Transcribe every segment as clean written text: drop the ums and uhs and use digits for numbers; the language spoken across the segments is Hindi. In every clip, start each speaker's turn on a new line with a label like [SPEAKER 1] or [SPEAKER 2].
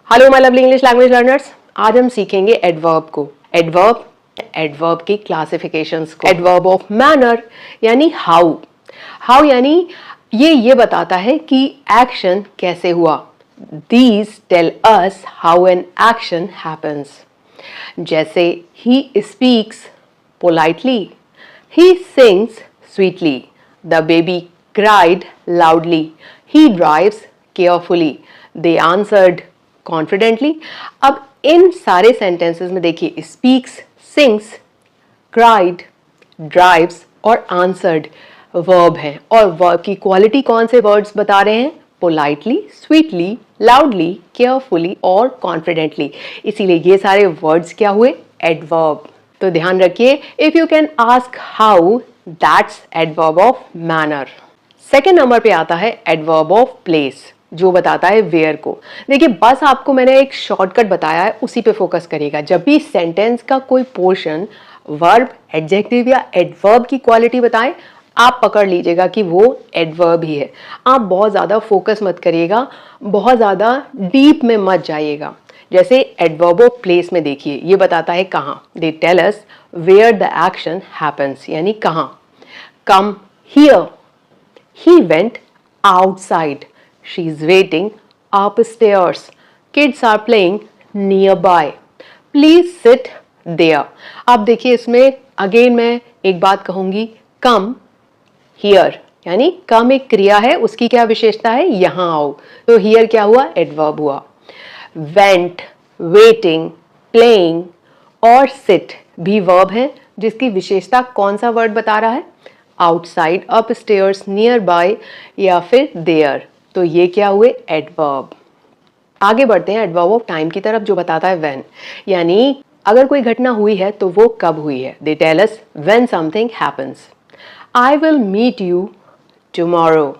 [SPEAKER 1] Hello my lovely English language learners. आज हम सीखेंगे एडवर्ब को। एडवर्ब की क्लासिफिकेशंस को। एडवर्ब ऑफ मैनर यानी हाउ यानी ये बताता है कि एक्शन कैसे हुआ। These tell us how an action happens. जैसे he speaks politely, he sings sweetly, the baby cried loudly, he drives carefully, they answered confidently। अब इन सारे सेंटेंसेस में देखिए स्पीक्स, सिंग्स, क्राइड, ड्राइव्स और आंसर्ड वर्ब हैं और वर्ब की क्वालिटी कौन से वर्ड्स बता रहे हैं? पोलाइटली, स्वीटली, लाउडली, केयरफुली और कॉन्फिडेंटली। इसीलिए ये सारे वर्ड्स क्या हुए? एडवर्ब। तो ध्यान रखिए, if you can ask how, that's adverb of manner. Second number पे आता है एडवर्ब ऑफ प्लेस, जो बताता है वेयर को। देखिए बस आपको मैंने एक शॉर्टकट बताया है, उसी पे फोकस करिएगा। जब भी सेंटेंस का कोई पोर्शन वर्ब, एडजेक्टिव या एडवर्ब की क्वालिटी बताएं, आप पकड़ लीजिएगा कि वो एडवर्ब ही है। आप बहुत ज़्यादा फोकस मत करिएगा, बहुत ज़्यादा डीप में मत जाइएगा। जैसे एडवर्ब ऑफ प्लेस में देखिए, ये बताता है कहाँ। They tell us where the action happens, यानी कहाँ। Come here, he went outside, she's waiting upstairs, kids are playing nearby, please sit there। अब देखिए इसमें अगेन मैं एक बात कहूंगी, come here यानी come एक क्रिया है, उसकी क्या विशेषता है? यहां आओ। तो here क्या हुआ? एडवर्ब हुआ। went, waiting, playing और sit भी वर्ब है, जिसकी विशेषता कौन सा वर्ड बता रहा है? आउटसाइड, अपस्टेयर्स, नियर बाय या फिर देयर। तो ये क्या हुए? एडवर्ब। आगे बढ़ते हैं एडवर्ब ऑफ टाइम की तरफ, जो बताता है व्हेन, यानी अगर कोई घटना हुई है तो वो कब हुई है। They tell us when something happens. I will meet you tomorrow,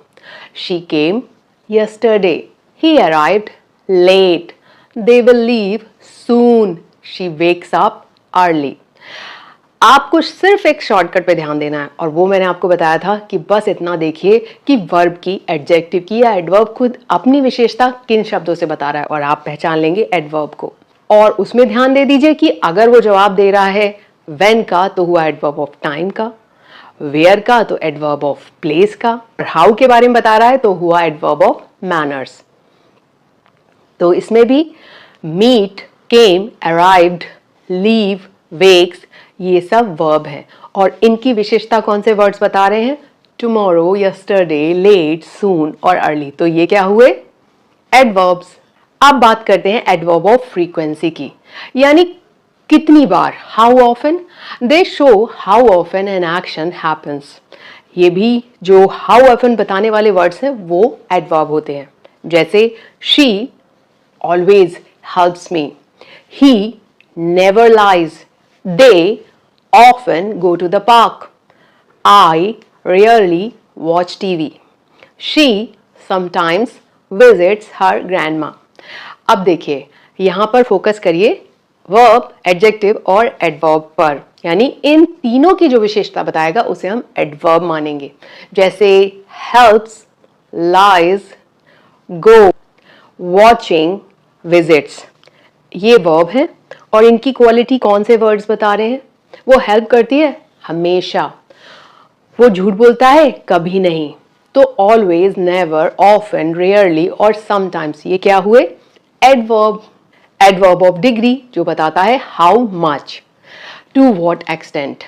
[SPEAKER 1] she came yesterday, he arrived late, they will leave soon, she wakes up early. आपको सिर्फ एक शॉर्टकट पे ध्यान देना है, और वो मैंने आपको बताया था कि बस इतना देखिए कि वर्ब की, एडजेक्टिव की या एडवर्ब खुद अपनी विशेषता किन शब्दों से बता रहा है, और आप पहचान लेंगे एडवर्ब को। और उसमें ध्यान दे दीजिए कि अगर वो जवाब दे रहा है व्हेन का तो हुआ एडवर्ब ऑफ टाइम का, वेयर का तो एडवर्ब ऑफ प्लेस का, और हाउ के बारे में बता रहा है तो हुआ एडवर्ब ऑफ मैनर्स। तो इसमें भी मीट, केम, अराइव्ड, लीव, वेक्स, ये सब वर्ब है और इनकी विशेषता कौन से वर्ड्स बता रहे हैं? टुमारो, यस्टरडे, लेट, सून और अर्ली। तो ये क्या हुए? एडवर्ब्स। अब बात करते हैं एडवर्ब ऑफ फ्रीक्वेंसी की, यानी कितनी बार, how often. They show how often an action happens. ये भी जो हाउ ऑफन बताने वाले वर्ड्स हैं वो एडवर्ब होते हैं। जैसे she always helps me, he never lies, they often go to the park, I rarely watch TV, she sometimes visits her grandma। अब देखिए यहां पर फोकस करिए वर्ब, एडजेक्टिव और एडवर्ब पर, यानी इन तीनों की जो विशेषता बताएगा उसे हम एडवर्ब मानेंगे। जैसे helps, lies, go, watching, visits, ये वर्ब है और इनकी क्वालिटी कौन से वर्ड्स बता रहे हैं? वो हेल्प करती है हमेशा, वो झूठ बोलता है कभी नहीं। तो ऑलवेज, नेवर, ऑफन, रेयरली और समटाइम्स, ये क्या हुए? एडवर्ब। एडवर्ब ऑफ डिग्री, जो बताता है how much, to what extent,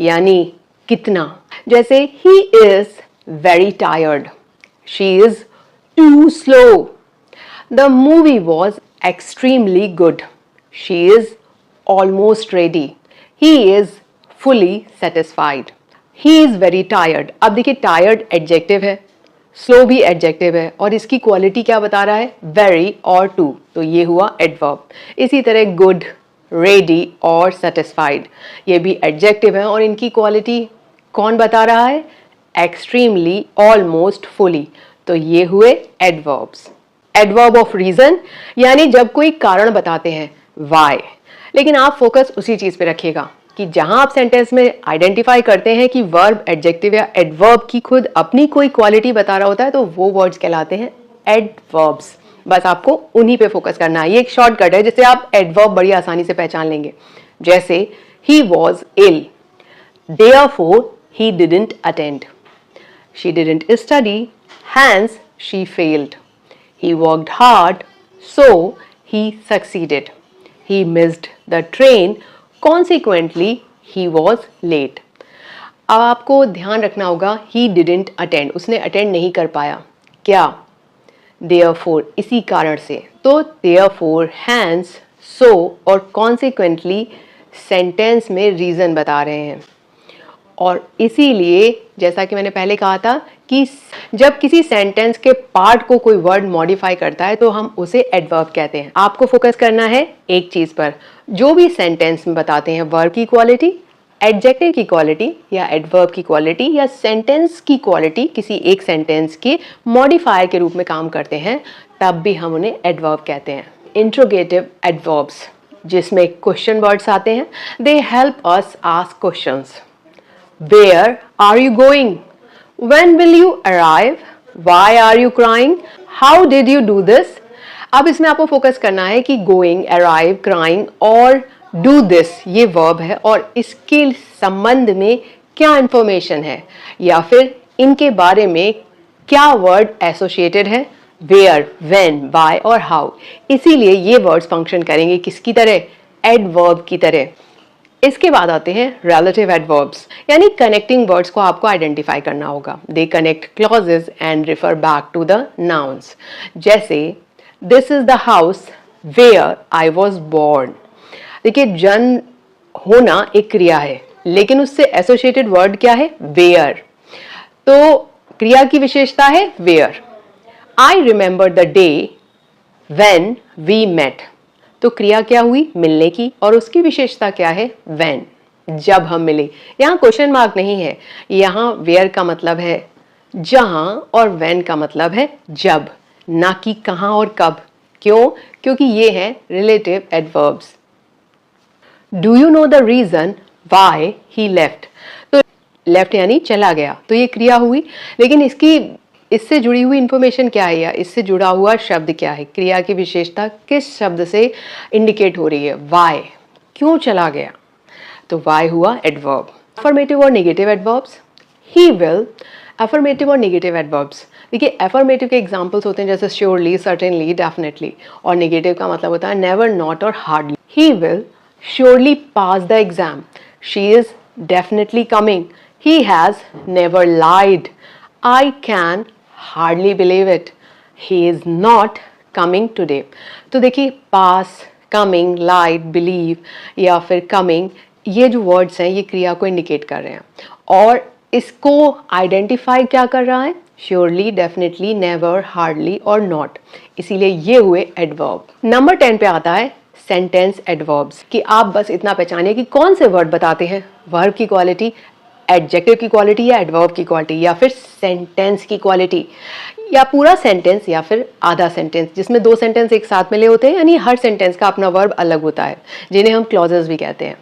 [SPEAKER 1] यानी कितना। जैसे he is very tired, she is too slow, the movie was extremely good, she is almost ready, he is fully satisfied, he is very tired। अब देखिए tired एडजेक्टिव है, slow भी एडजेक्टिव है और इसकी क्वालिटी क्या बता रहा है? very और to, तो ये हुआ एडवर्ब। इसी तरह good, ready और satisfied, ये भी एडजेक्टिव है और इनकी क्वालिटी कौन बता रहा है? extremely, almost, fully, तो ये हुए एडवर्ब्स। एडवर्ब ऑफ रीजन, यानी जब कोई कारण बताते हैं, वाई। लेकिन आप फोकस उसी चीज पे रखिएगा कि जहां आप सेंटेंस में आइडेंटिफाई करते हैं कि वर्ब, एडजेक्टिव या एडवर्ब की खुद अपनी कोई क्वालिटी बता रहा होता है तो वो वर्ड्स कहलाते हैं एडवर्ब्स। बस आपको उन्हीं पे फोकस करना है। ये एक शॉर्टकट है जिससे आप एडवर्ब बड़ी आसानी से पहचान लेंगे। जैसे he was ill, therefore he didn't attend. She didn't study, hence she failed. He worked hard, so he succeeded. He missed the train, consequently he was late. अब आपको ध्यान रखना होगा he didn't attend, उसने अटेंड नहीं कर पाया। क्या? therefore, इसी कारण से। तो therefore, hence, so और consequently सेंटेंस में रीज़न बता रहे हैं। और इसीलिए जैसा कि मैंने पहले कहा था कि जब किसी सेंटेंस के पार्ट को कोई वर्ड मॉडिफाई करता है तो हम उसे एडवर्ब कहते हैं। आपको फोकस करना है एक चीज़ पर, जो भी सेंटेंस में बताते हैं वर्ब की क्वालिटी, एडजेक्टिव की क्वालिटी या एडवर्ब की क्वालिटी या सेंटेंस की क्वालिटी किसी एक सेंटेंस के मॉडिफायर के रूप में काम करते हैं, तब भी हम उन्हें एडवर्ब कहते हैं। इंट्रोगेटिव एडवर्ब्स जिसमें क्वेश्चन वर्ड्स आते हैं, they help us ask questions. Where are you going? When will you arrive? Why are you crying? How did you do this? अब इसमें आपको फोकस करना है कि going, arrive, crying और do this ये verb है और इसके संबंध में क्या इंफॉर्मेशन है या फिर इनके बारे में क्या वर्ड एसोसिएटेड है, where, when, why और how। इसीलिए ये वर्ड्स फंक्शन करेंगे किसकी तरह? एडवर्ब की तरह। इसके बाद आते हैं रिलेटिव एडवर्ब्स, यानी कनेक्टिंग वर्ड्स को आपको आइडेंटिफाई करना होगा। They connect clauses and refer back to the nouns. जैसे this is the house where I was born. देखिए, जन्म होना एक क्रिया है, लेकिन उससे एसोसिएटेड वर्ड क्या है? वेयर। तो क्रिया की विशेषता है where. I remember the day when we met. तो क्रिया क्या हुई? मिलने की, और उसकी विशेषता क्या है? व्हेन, जब हम मिले। यहाँ क्वेश्चन मार्क नहीं है, यहाँ वेयर का मतलब है जहां और व्हेन का मतलब है जब, ना कि कहां और कब। क्यों? क्योंकि ये है relative adverbs. Do you know the reason why he left? तो लेफ्ट यानी चला गया, तो ये क्रिया हुई, लेकिन इससे जुड़ी हुई इंफॉर्मेशन क्या है या इससे जुड़ा हुआ शब्द क्या है? क्रिया की विशेषता किस शब्द से इंडिकेट हो रही है? वाई, क्यों चला गया? तो वाई हुआ एडवर्ब। अफर्मेटिव और negative adverbs, he will. Affirmative और नेगेटिव एडवर्ब्स, देखिए अफर्मेटिव के एग्जांपल्स होते हैं जैसे श्योरली, सर्टेनली, डेफिनेटली, और नेगेटिव का मतलब होता है नेवर, नॉट और hardly. He will surely pass the exam, she is definitely coming, he has never lied, I can hardly believe it, he is not coming today। तो देखिए पास, कमिंग, लाइड, बिलीव या फिर कमिंग, ये जो वर्ड्स हैं ये क्रिया को इंडिकेट कर रहे हैं और इसको आइडेंटिफाई क्या कर रहा है? श्योरली, डेफिनेटली, नेवर, हार्डली और नॉट। इसीलिए ये हुए एडवर्ब। नंबर 10 पे आता है सेंटेंस एडवर्ब्स, कि आप बस इतना पहचानिए कि कौन से वर्ड बताते हैं वर्ब की क्वालिटी, एडजेक्टिव की क्वालिटी या एडवर्ब की क्वालिटी या फिर सेंटेंस की क्वालिटी, या पूरा सेंटेंस या फिर आधा सेंटेंस, जिसमें दो सेंटेंस एक साथ मिले होते हैं, यानी हर सेंटेंस का अपना वर्ब अलग होता है, जिन्हें हम क्लॉजेस भी कहते हैं।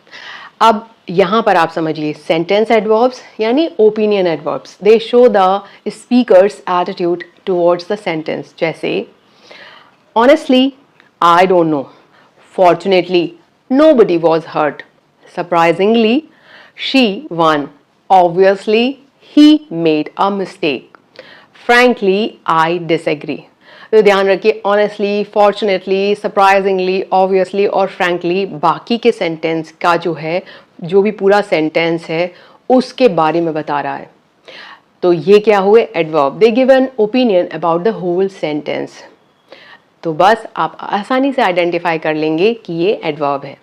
[SPEAKER 1] अब यहाँ पर आप समझिए सेंटेंस एडवर्ब्स यानी opinion adverbs, they show the speaker's attitude towards the sentence. जैसे honestly, I don't know, fortunately, nobody was hurt, surprisingly, she won, obviously he made a mistake, frankly I disagree। तो ध्यान रखिए honestly, fortunately, surprisingly, obviously और frankly बाकी के सेंटेंस का जो है, जो भी पूरा सेंटेंस है उसके बारे में बता रहा है। तो ये क्या हुए? Adverb. They give an opinion about the whole sentence. तो बस आप आसानी से आइडेंटिफाई कर लेंगे कि ये एडवर्ब है।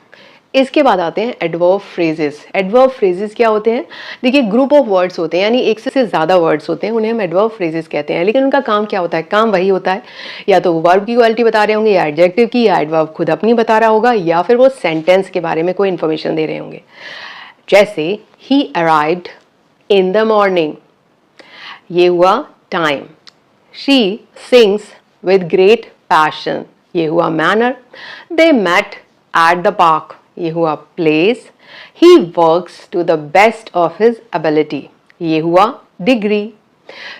[SPEAKER 1] इसके बाद आते हैं एडवर्ब फ्रेजेस। एडवर्ब फ्रेजेस क्या होते हैं? देखिए ग्रुप ऑफ वर्ड्स होते हैं, यानी एक से ज़्यादा वर्ड्स होते हैं, उन्हें हम एडवर्ब फ्रेजेस कहते हैं। लेकिन उनका काम क्या होता है? काम वही होता है, या तो वो वर्ब की क्वालिटी बता रहे होंगे या एडजेक्टिव की, या एडवर्ब खुद अपनी बता रहा होगा, या फिर वो सेंटेंस के बारे में कोई इन्फॉर्मेशन दे रहे होंगे। जैसे he arrived in the morning, ये हुआ time. She sings with great passion, ये हुआ manner. They met at the park, ये हुआ place. He works to the best of his ability, ये हुआ डिग्री।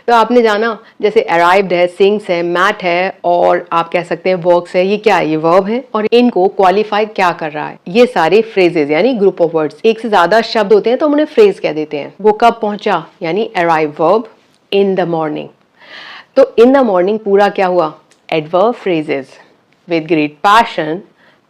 [SPEAKER 1] तो आपने जाना जैसे अराइव्ड है, सिंग्स है, मैट है और आप कह सकते हैं वर्क्स है, ये क्या है? ये वर्ब है और इनको क्वालिफाई क्या कर रहा है? ये सारे फ्रेजेस यानी ग्रुप ऑफ वर्ड्स। एक से ज्यादा शब्द होते हैं तो हम उन्हें फ्रेज कह देते हैं। वो कब पहुंचा यानी arrive, verb in the morning. तो इन द मॉर्निंग पूरा क्या हुआ? Adverb phrases with great passion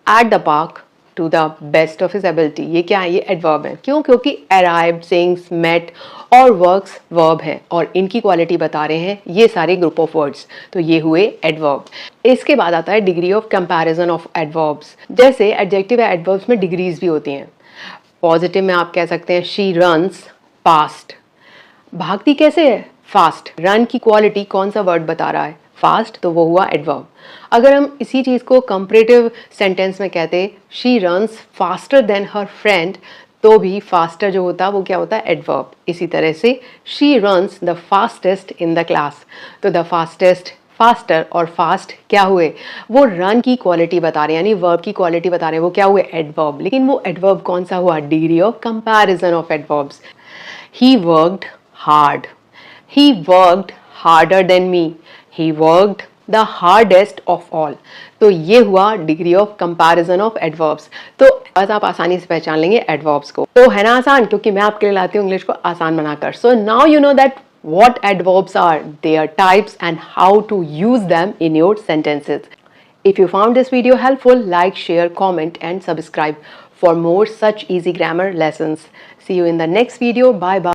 [SPEAKER 1] at the park to the best of his ability. ये क्या है? ये एडवर्ब है। क्यों? क्योंकि अराइव्ड, सिंग्स, मेट और वर्क्स वर्ब है और इनकी क्वालिटी बता रहे हैं ये सारे ग्रुप ऑफ वर्ड्स। तो ये हुए एडवर्ब। इसके बाद आता है degree of comparison of adverbs. जैसे एडजेक्टिव या एडवर्ब्स में डिग्रीज भी होती हैं। पॉजिटिव में आप कह सकते हैं शी रन्स फास्ट। भागती कैसे है? फास्ट। रन की क्वालिटी कौन सा वर्ड बता रहा है? फास्ट, तो वो हुआ एडवर्ब। अगर हम इसी चीज को कंपैरेटिव सेंटेंस में कहते she runs faster than her friend, तो भी फास्टर जो होता है वो क्या होता है? एडवर्ब। इसी तरह से she runs the fastest in the class, तो द फास्टेस्ट, फास्टर और फास्ट क्या हुए? वो रन की क्वालिटी बता रहे हैं, यानी वर्ब की क्वालिटी बता रहे हैं। वो क्या हुए? एडवर्ब। लेकिन वो एडवर्ब कौन सा हुआ? Degree of comparison of adverbs. He worked hard, he worked harder than me, he worked the hardest of all। तो ये हुआ degree of comparison of adverbs. तो आज आप आसानी से पहचान लेंगे एडवर्ब्स को। तो है ना आसान, क्योंकि मैं आपके लिए लाती हूँ इंग्लिश को आसान बनाकर। So now you know that what adverbs are, their types and how to use them in your sentences. If you found this video helpful, like, share, comment and subscribe for more such easy grammar lessons. See you in the next video. Bye bye.